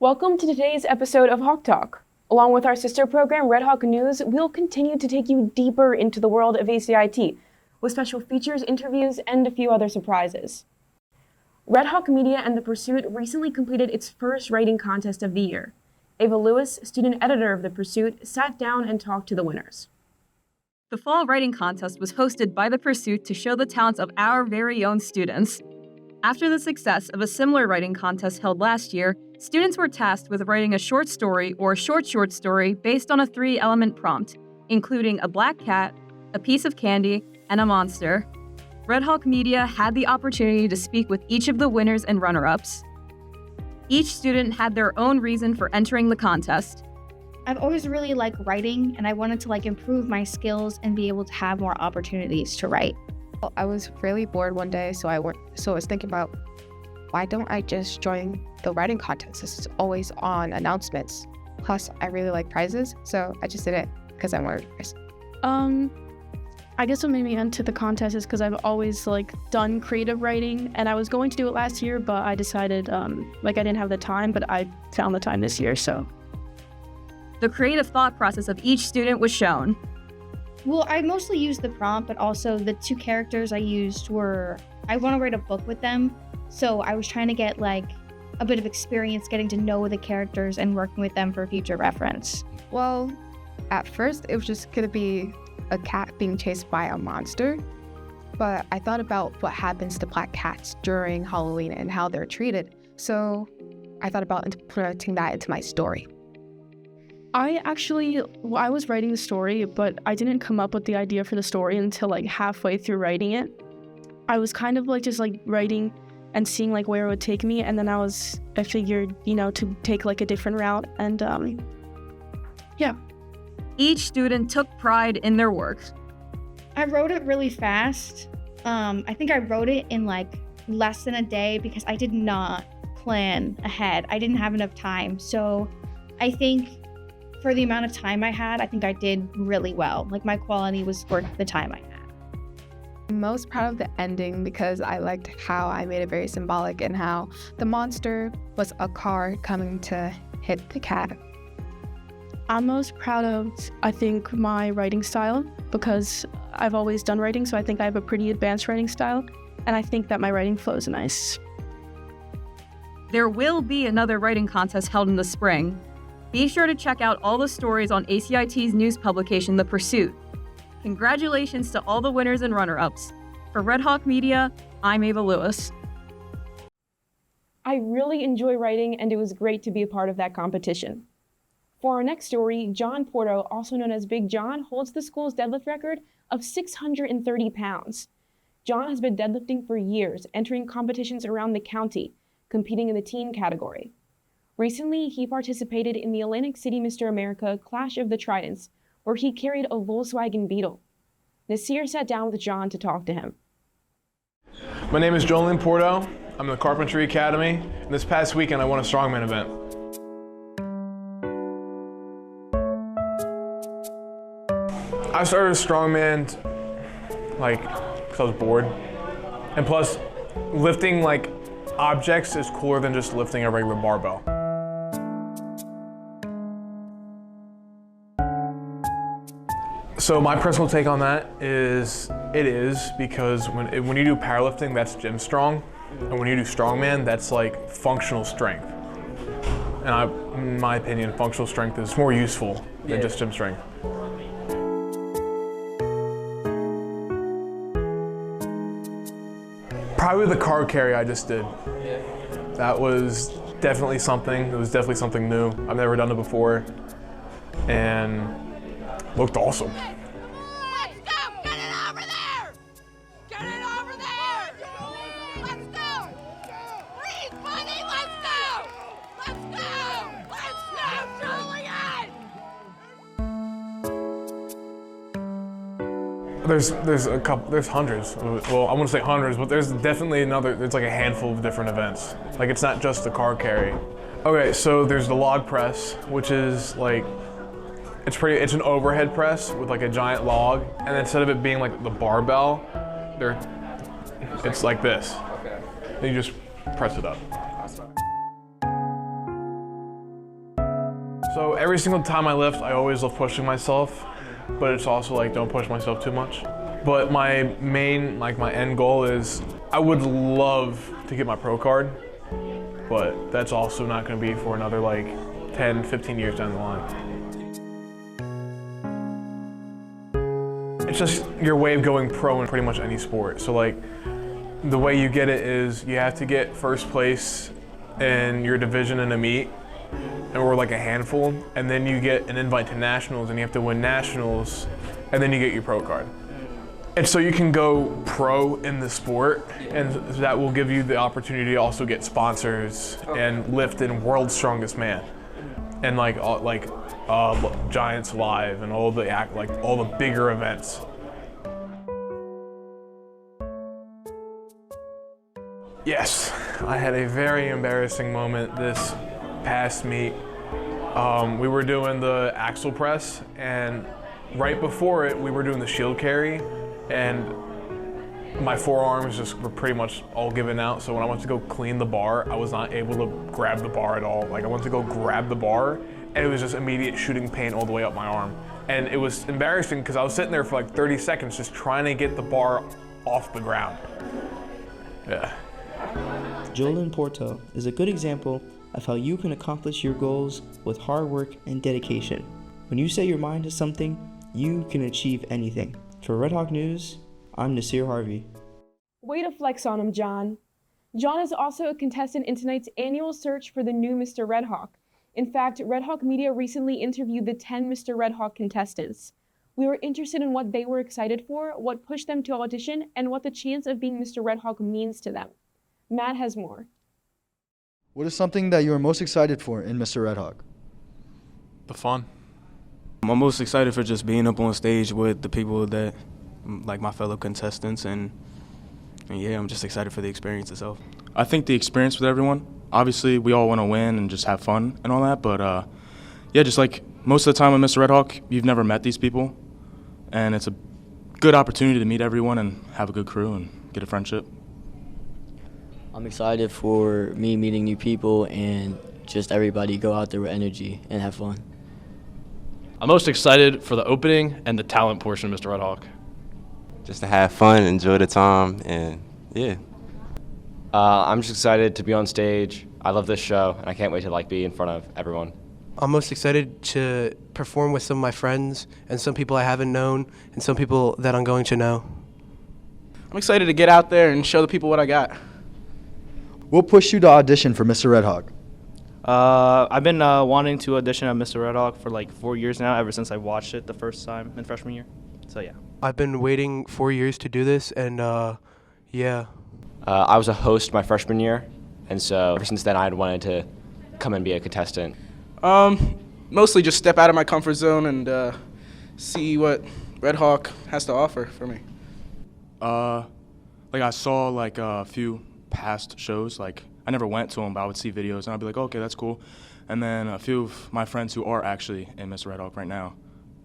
Welcome to today's episode of Hawk Talk. Along with our sister program, Red Hawk News, we'll continue to take you deeper into the world of ACIT, with special features, interviews, and a few other surprises. Red Hawk Media and The Pursuit recently completed its first writing contest of the year. Ava Lewis, student editor of The Pursuit, sat down and talked to the winners. The fall writing contest was hosted by The Pursuit to show the talents of our very own students. After the success of a similar writing contest held last year, students were tasked with writing a short story or short story based on a 3-element prompt, including a black cat, a piece of candy, and a monster. Red Hawk Media had the opportunity to speak with each of the winners and runner-ups. Each student had their own reason for entering the contest. I've always really liked writing, and I wanted to improve my skills and be able to have more opportunities to write. I was really bored one day, so I was thinking about, why don't I just join the writing contest? It's always on announcements. Plus, I really like prizes, so I just did it because I wanted a prize. I guess what made me enter the contest is because I've always done creative writing, and I was going to do it last year, but I decided I didn't have the time, but I found the time this year, so. The creative thought process of each student was shown. Well, I mostly used the prompt, but also the 2 characters I used were, I want to write a book with them, so I was trying to get a bit of experience getting to know the characters and working with them for future reference. Well, at first it was just gonna be a cat being chased by a monster, but I thought about what happens to black cats during Halloween and how they're treated, so I thought about putting that into my story. I was writing the story, but I didn't come up with the idea for the story until halfway through writing it. I was kind of just writing and seeing where it would take me, and then I figured, to take a different route, and yeah. Each student took pride in their work. I wrote it really fast. I think I wrote it in less than a day because I did not plan ahead. I didn't have enough time, so I think for the amount of time I had, I think I did really well. My quality was worth the time I had. I'm most proud of the ending because I liked how I made it very symbolic and how the monster was a car coming to hit the cat. I'm most proud of, I think, my writing style because I've always done writing, so I think I have a pretty advanced writing style, and I think that my writing flow is nice. There will be another writing contest held in the spring. Be sure to check out all the stories on ACIT's news publication, The Pursuit. Congratulations to all the winners and runner-ups. For Red Hawk Media, I'm Ava Lewis. I really enjoy writing, and it was great to be a part of that competition. For our next story, John Porto, also known as Big John, holds the school's deadlift record of 630 pounds. John has been deadlifting for years, entering competitions around the county, competing in the teen category. Recently, he participated in the Atlantic City Mr. America Clash of the Tridents, where he carried a Volkswagen Beetle. Nasir sat down with John to talk to him. My name is Jolene Porto. I'm in the Carpentry Academy, and this past weekend I won a strongman event. I started strongman because I was bored, and plus lifting objects is cooler than just lifting a regular barbell. So my personal take on that is, it is because when you do powerlifting, that's gym strong, and when you do strongman, that's functional strength. And in my opinion, functional strength is more useful than just gym strength. Probably the car carry I just did. That was definitely something. It was definitely something new. I've never done it before, and looked awesome. Let's go! Get it over there! Get it over there! Let's go! Breathe, buddy! Let's go! Let's go! Let's go, Julian! There's hundreds. Well, I wouldn't say hundreds, but there's definitely there's a handful of different events. It's not just the car carry. Okay, so there's the log press, which is it's an overhead press with a giant log, and instead of it being the barbell, it's like this. And you just press it up. Every single time I lift, I always love pushing myself, but it's also like don't push myself too much. But my main, like my end goal is I would love to get my pro card, but that's also not going to be for another like 10, 15 years down the line. It's just your way of going pro in pretty much any sport. So like the way you get it is you have to get first place in your division in a meet, or like a handful, and then you get an invite to nationals and you have to win nationals, and then you get your pro card. And so you can go pro in the sport, and that will give you the opportunity to also get sponsors and lift in World's Strongest Man, and Giants Live and all the bigger events. Yes, I had a very embarrassing moment this past meet. We were doing the axle press, and right before it, we were doing the shield carry, and my forearms just were pretty much all given out. So when I went to go clean the bar, I was not able to grab the bar at all. Like I went to go grab the bar, and it was just immediate shooting pain all the way up my arm. And it was embarrassing because I was sitting there for like 30 seconds just trying to get the bar off the ground. Yeah. Jolyn Porto is a good example of how you can accomplish your goals with hard work and dedication. When you set your mind to something, you can achieve anything. For Red Hawk News, I'm Nasir Harvey. Way to flex on him, John. John is also a contestant in tonight's annual search for the new Mr. Red Hawk. In fact, Red Hawk Media recently interviewed the 10 Mr. Red Hawk contestants. We were interested in what they were excited for, what pushed them to audition, and what the chance of being Mr. Red Hawk means to them. Matt has more. What is something that you are most excited for in Mr. Red Hawk? The fun. I'm most excited for just being up on stage with the people that, like my fellow contestants, and yeah, I'm just excited for the experience itself. I think the experience with everyone, obviously we all want to win and just have fun and all that, but yeah, just like most of the time with Mr. Red Hawk, you've never met these people, and it's a good opportunity to meet everyone and have a good crew and get a friendship. I'm excited for me meeting new people and just everybody go out there with energy and have fun. I'm most excited for the opening and the talent portion of Mr. Red Hawk. Just to have fun, enjoy the time, and yeah. I'm just excited to be on stage. I love this show, and I can't wait to be in front of everyone. I'm most excited to perform with some of my friends and some people I haven't known and some people that I'm going to know. I'm excited to get out there and show the people what I got. What pushed you to audition for Mr. Red Hawk? I've been wanting to audition at Mr. Red Hawk for 4 years now, ever since I watched it the first time in freshman year. So yeah. I've been waiting 4 years to do this, and yeah. I was a host my freshman year, and so ever since then I'd wanted to come and be a contestant. Mostly just step out of my comfort zone and see what Red Hawk has to offer for me. I saw a few past shows. I never went to them, but I would see videos and I'd be like, okay, that's cool. And then a few of my friends who are actually in Mr. Red Hawk right now,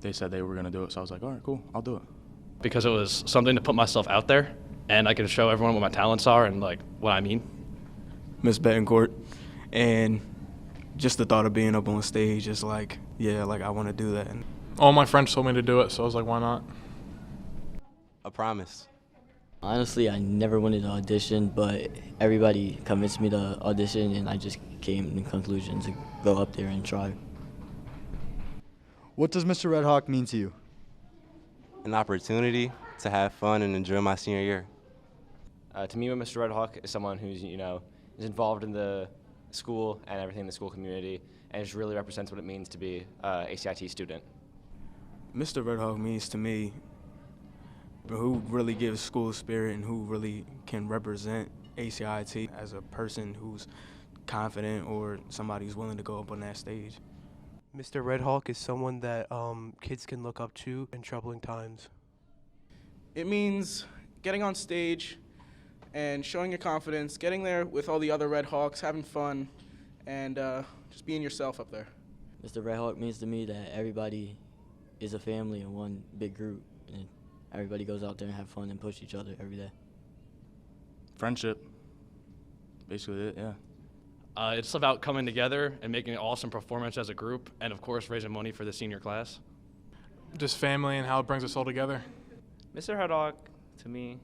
they said they were gonna do it. So I was like, all right, cool, I'll do it. Because it was something to put myself out there, and I can show everyone what my talents are and what I mean. Miss Betancourt, and just the thought of being up on stage is I want to do that. And all my friends told me to do it, so I was like, why not? A promise. Honestly, I never wanted to audition, but everybody convinced me to audition, and I just came to the conclusion to go up there and try. What does Mr. Red Hawk mean to you? An opportunity to have fun and enjoy my senior year. To me, Mr. Red Hawk is someone who's, is involved in the school and everything in the school community, and just really represents what it means to be an ACIT student. Mr. Red Hawk means to me who really gives school spirit and who really can represent ACIT as a person who's confident or somebody who's willing to go up on that stage. Mr. Red Hawk is someone that kids can look up to in troubling times. It means getting on stage and showing your confidence, getting there with all the other Red Hawks, having fun, and just being yourself up there. Mr. Red Hawk means to me that everybody is a family in one big group, and everybody goes out there and have fun and push each other every day. Friendship. Basically it, yeah. It's about coming together and making an awesome performance as a group, and of course raising money for the senior class. Just family and how it brings us all together. Mr. Red Hawk, to me,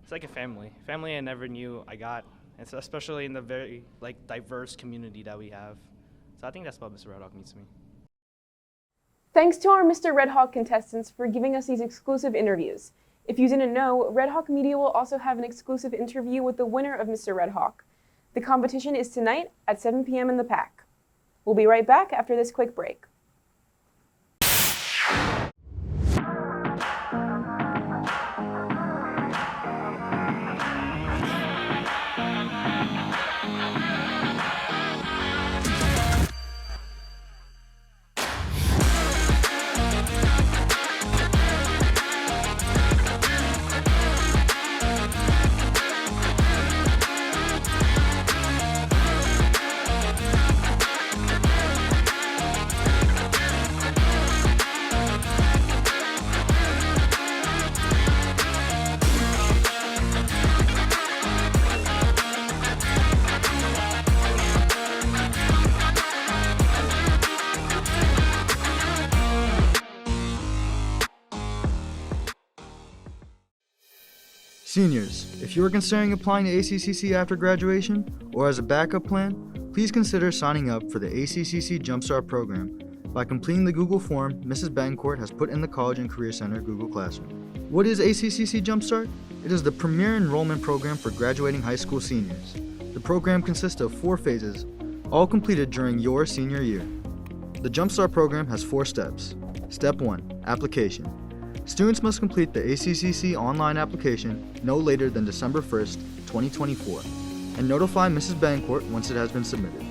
it's like a family. Family I never knew I got, and so especially in the very diverse community that we have. So I think that's what Mr. Red Hawk means to me. Thanks to our Mr. Red Hawk contestants for giving us these exclusive interviews. If you didn't know, Red Hawk Media will also have an exclusive interview with the winner of Mr. Red Hawk. The competition is tonight at 7 p.m. in the Pack. We'll be right back after this quick break. Seniors, if you are considering applying to ACCC after graduation or as a backup plan, please consider signing up for the ACCC Jumpstart program by completing the Google form Mrs. Bancourt has put in the College and Career Center Google Classroom. What is ACCC Jumpstart? It is the premier enrollment program for graduating high school seniors. The program consists of 4 phases, all completed during your senior year. The Jumpstart program has 4 steps. Step 1, application. Students must complete the ACCC online application no later than December 1st, 2024, and notify Mrs. Bancourt once it has been submitted.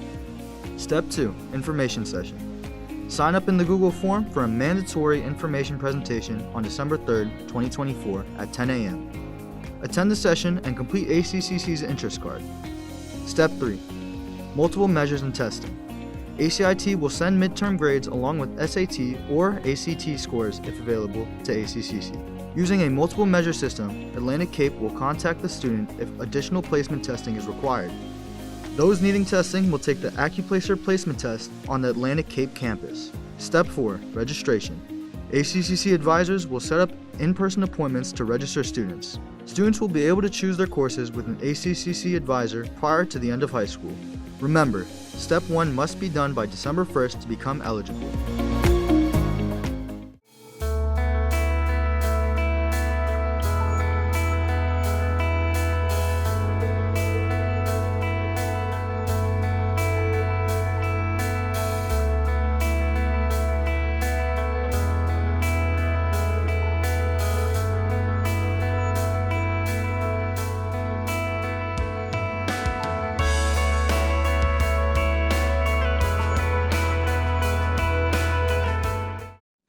Step 2, information session. Sign up in the Google form for a mandatory information presentation on December 3rd, 2024 at 10 a.m. Attend the session and complete ACCC's interest card. Step 3, multiple measures and testing. ACIT will send midterm grades along with SAT or ACT scores, if available, to ACCC. Using a multiple measure system, Atlantic Cape will contact the student if additional placement testing is required. Those needing testing will take the AccuPlacer placement test on the Atlantic Cape campus. Step 4, registration. ACCC advisors will set up in-person appointments to register students. Students will be able to choose their courses with an ACCC advisor prior to the end of high school. Remember, Step 1 must be done by December 1st to become eligible.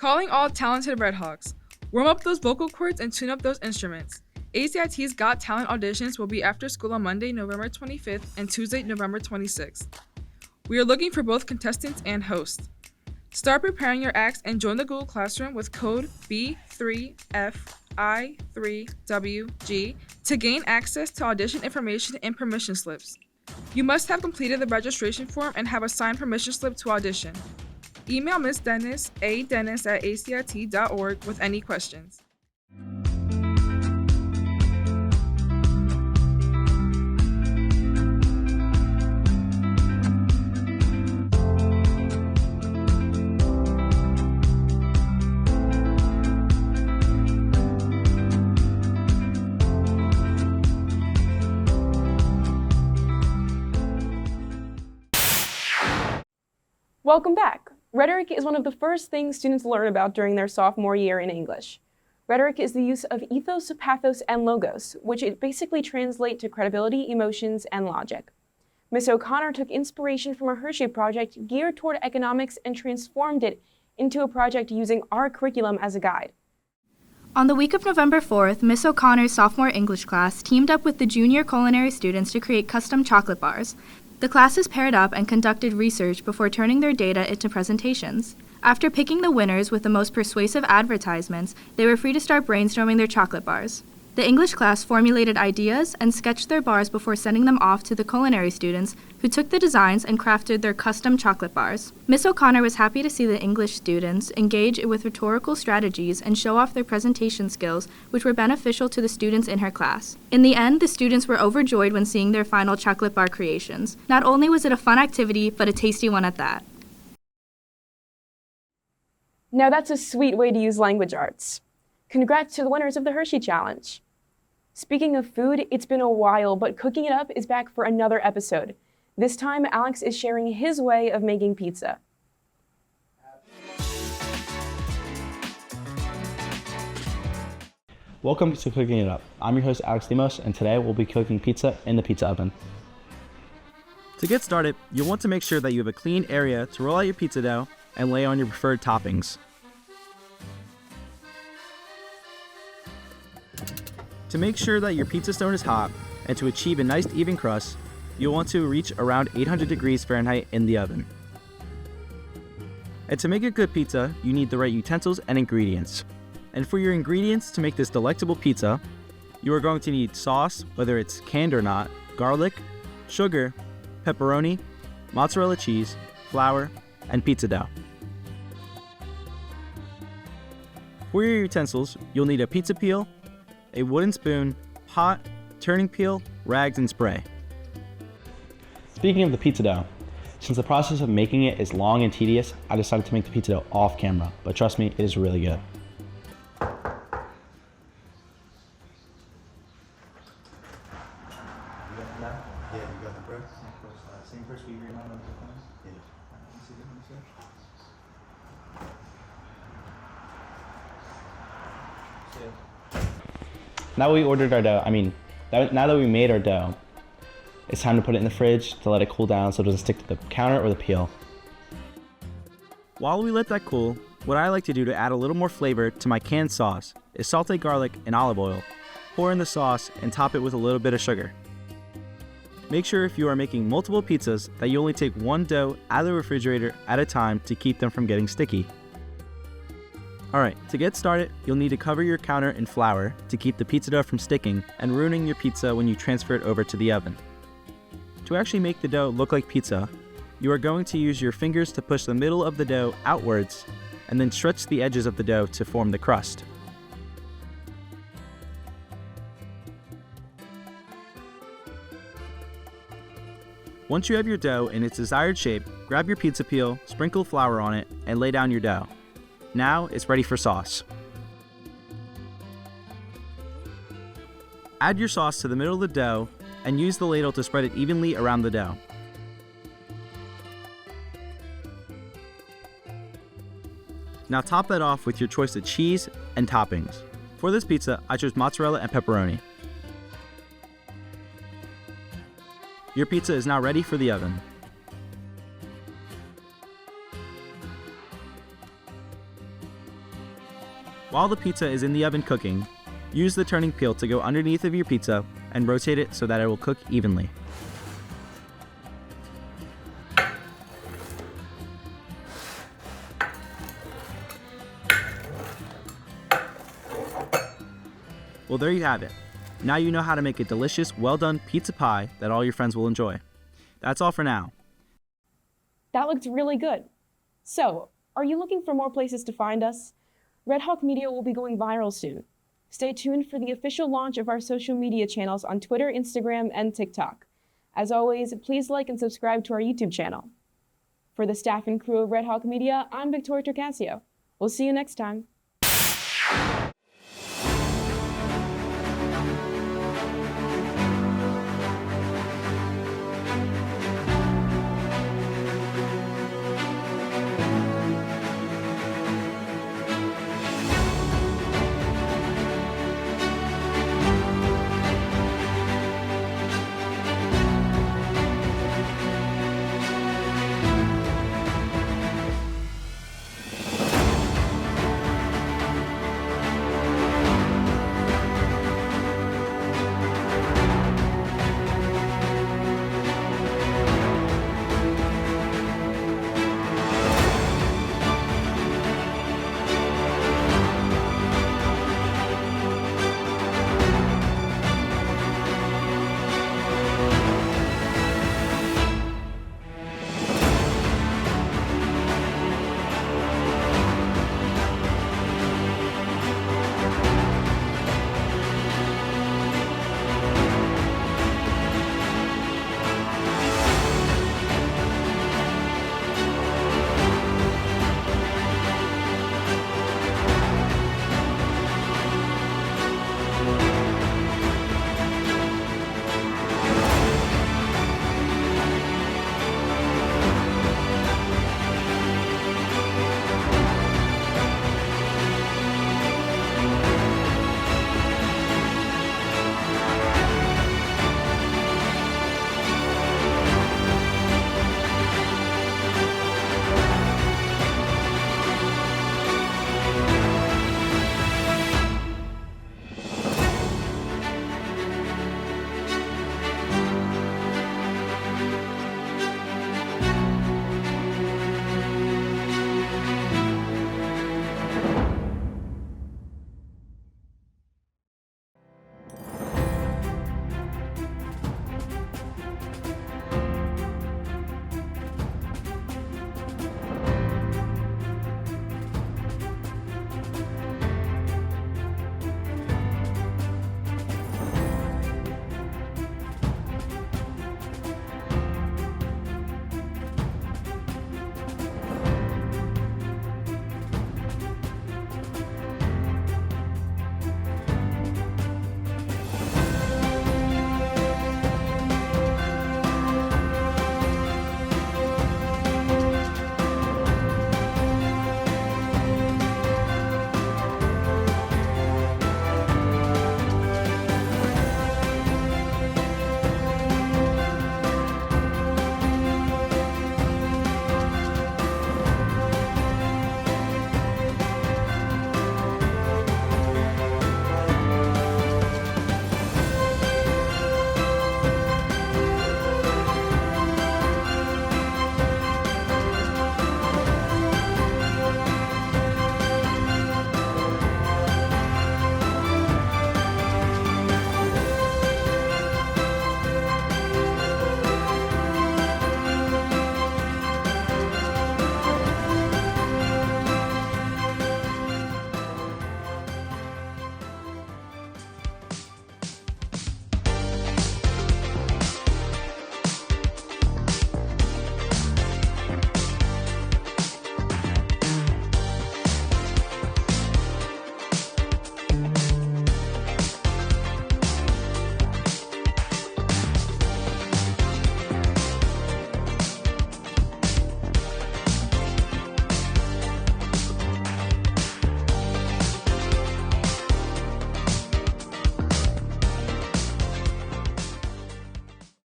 Calling all talented Red Hawks. Warm up those vocal cords and tune up those instruments. ACIT's Got Talent auditions will be after school on Monday, November 25th and Tuesday, November 26th. We are looking for both contestants and hosts. Start preparing your acts and join the Google Classroom with code B3FI3WG to gain access to audition information and permission slips. You must have completed the registration form and have a signed permission slip to audition. Email Ms. Dennis, adennis@acit.org with any questions. Welcome back. Rhetoric is one of the first things students learn about during their sophomore year in English. Rhetoric is the use of ethos, pathos, and logos, which it basically translate to credibility, emotions, and logic. Ms. O'Connor took inspiration from a Hershey project geared toward economics and transformed it into a project using our curriculum as a guide. On the week of November 4th, Ms. O'Connor's sophomore English class teamed up with the junior culinary students to create custom chocolate bars. The classes paired up and conducted research before turning their data into presentations. After picking the winners with the most persuasive advertisements, they were free to start brainstorming their chocolate bars. The English class formulated ideas and sketched their bars before sending them off to the culinary students, who took the designs and crafted their custom chocolate bars. Miss O'Connor was happy to see the English students engage with rhetorical strategies and show off their presentation skills, which were beneficial to the students in her class. In the end, the students were overjoyed when seeing their final chocolate bar creations. Not only was it a fun activity, but a tasty one at that. Now that's a sweet way to use language arts. Congrats to the winners of the Hershey Challenge. Speaking of food, it's been a while, but Cooking It Up is back for another episode. This time, Alex is sharing his way of making pizza. Welcome to Cooking It Up. I'm your host, Alex Demos, and today we'll be cooking pizza in the pizza oven. To get started, you'll want to make sure that you have a clean area to roll out your pizza dough and lay on your preferred toppings. To make sure that your pizza stone is hot and to achieve a nice even crust, you'll want to reach around 800 degrees Fahrenheit in the oven. And to make a good pizza, you need the right utensils and ingredients. And for your ingredients to make this delectable pizza, you are going to need sauce, whether it's canned or not, garlic, sugar, pepperoni, mozzarella cheese, flour, and pizza dough. For your utensils, you'll need a pizza peel, a wooden spoon, pot, turning peel, rags, and spray. Speaking of the pizza dough, since the process of making it is long and tedious, I decided to make the pizza dough off camera, but trust me, it is really good. Now we ordered our dough, now that we made our dough, it's time to put it in the fridge to let it cool down so it doesn't stick to the counter or the peel. While we let that cool, what I like to do to add a little more flavor to my canned sauce is saute garlic and olive oil, pour in the sauce, and top it with a little bit of sugar. Make sure if you are making multiple pizzas that you only take one dough out of the refrigerator at a time to keep them from getting sticky. Alright, to get started, you'll need to cover your counter in flour to keep the pizza dough from sticking and ruining your pizza when you transfer it over to the oven. To actually make the dough look like pizza, you are going to use your fingers to push the middle of the dough outwards and then stretch the edges of the dough to form the crust. Once you have your dough in its desired shape, grab your pizza peel, sprinkle flour on it, and lay down your dough. Now it's ready for sauce. Add your sauce to the middle of the dough and use the ladle to spread it evenly around the dough. Now top that off with your choice of cheese and toppings. For this pizza, I chose mozzarella and pepperoni. Your pizza is now ready for the oven. While the pizza is in the oven cooking, use the turning peel to go underneath of your pizza and rotate it so that it will cook evenly. Well, there you have it. Now you know how to make a delicious, well-done pizza pie that all your friends will enjoy. That's all for now. That looked really good. So, are you looking for more places to find us? Red Hawk Media will be going viral soon. Stay tuned for the official launch of our social media channels on Twitter, Instagram, and TikTok. As always, please like and subscribe to our YouTube channel. For the staff and crew of Red Hawk Media, I'm Victoria Turcasio. We'll see you next time.